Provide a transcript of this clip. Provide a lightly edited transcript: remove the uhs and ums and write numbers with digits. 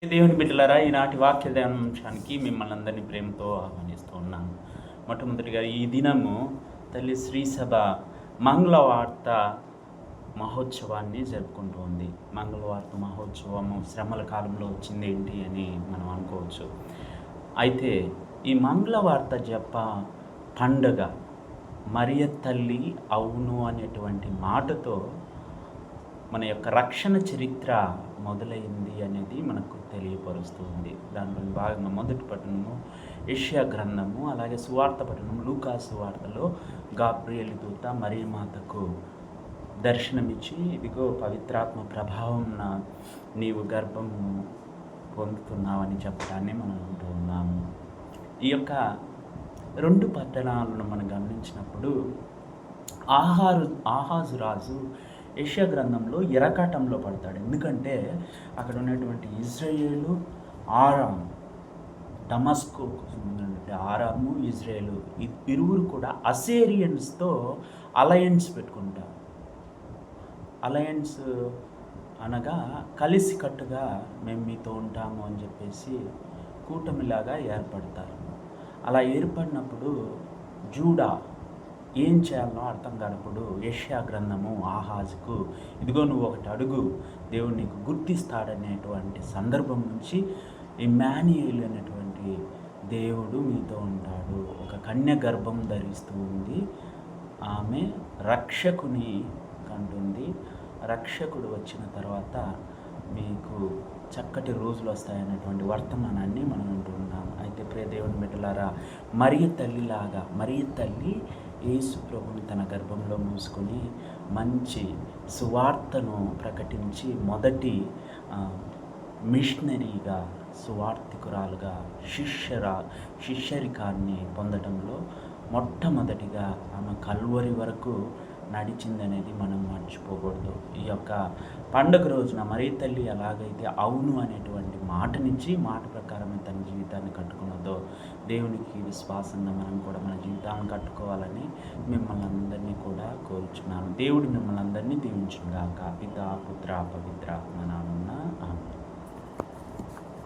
దేవుని బిడ్డలారా, ఈనాటి వాక్య ధ్యానాంశానికి మిమ్మల్ని అందరినీ ప్రేమతో ఆహ్వానిస్తూ ఉన్నాను. మొట్టమొదటిగా ఈ దినము తల్లి శ్రీసభ మంగళవార్త మహోత్సవాన్ని జరుపుకుంటూ ఉంది. మంగళవార్త మహోత్సవము శ్రమల కాలంలో వచ్చింది ఏంటి అని మనం అనుకోవచ్చు. అయితే ఈ మంగళవార్త జప పండగ మరియ తల్లి అవును అనేటువంటి మాటతో మన యొక్క రక్షణ చరిత్ర మొదలైంది అనేది మనకు తెలియపరుస్తూ ఉంది. దాంట్లో భాగంగా మొదటి పట్టణము యెషయా గ్రంథము, అలాగే సువార్త పట్టణం లూకా సువార్తలో గాబ్రియేలు దూత మరియమాతకు దర్శనమిచ్చి, ఇదిగో పవిత్రాత్మ ప్రభావంన నీవు గర్భము పొందుతున్నావని చెప్పడాన్ని మనం వింటూ ఉన్నాము. ఈ యొక్క 2 పట్టణాలను మనం గమనించినప్పుడు ఆహాజు రాజు యెషయా గ్రంథంలో ఇరకాటంలో పడతాడు. ఎందుకంటే అక్కడ ఉన్నటువంటి ఇజ్రాయేలు, ఆరాము, డమస్కోకు సంబంధించినటువంటి ఆరాము, ఇజ్రాయేలు ఇరువురు కూడా అసేరియన్స్తో అలయన్స్ పెట్టుకుంటారు. అలయన్స్ అనగా కలిసికట్టుగా మేము మీతో ఉంటాము అని చెప్పేసి కూటమిలాగా ఏర్పడతారు. అలా ఏర్పడినప్పుడు జూడా ఏం చేయాలో అర్థం కానప్పుడు యెషయా గ్రంథము ఆహాజుకు, ఇదిగో నువ్వు ఒకటి అడుగు, దేవుడు నీకు గుర్తిస్తాడనేటువంటి సందర్భం నుంచి ఇమ్మాన్యుయేల్ అనేటువంటి దేవుడు మీతో ఉంటాడు, ఒక కన్య గర్భం ధరిస్తూ ఉంది, ఆమె రక్షకుని కంటుంది, రక్షకుడు వచ్చిన తర్వాత మీకు చక్కటి రోజులు వస్తాయనేటువంటి వర్తమానాన్ని మనం వింటున్నాం. అయితే ప్రియ దేవుని బిడ్డలారా, మరియ తల్లి యేసు ప్రభుని తన గర్భంలో మూసుకొని మంచి సువార్తను ప్రకటించి మొదటి మిషనరీగా, సువార్థికురాలుగా, శిష్యరికాన్ని పొందడంలో మొట్టమొదటిగా ఆమె కల్వరి వరకు నడిచిందనేది మనం మర్చిపోకూడదు. ఈ యొక్క పండుగ రోజున మరియ తల్లి ఎలాగైతే అవును అనేటువంటి మాటనిచ్చి మాట ప్రకారమే తన జీవితాన్ని కట్టుకున్నదో, దేవునికి విశ్వాసంగా మనం కూడా మన జీవితాన్ని కట్టుకోవాలని మిమ్మల్ని అందరినీ కూడా కోరుచున్నాను. దేవుడు మిమ్మల్ని అందరినీ దీవించుగాక. పితా పుత్ర పవిత్రాత్మ నామమున ఆమేన్.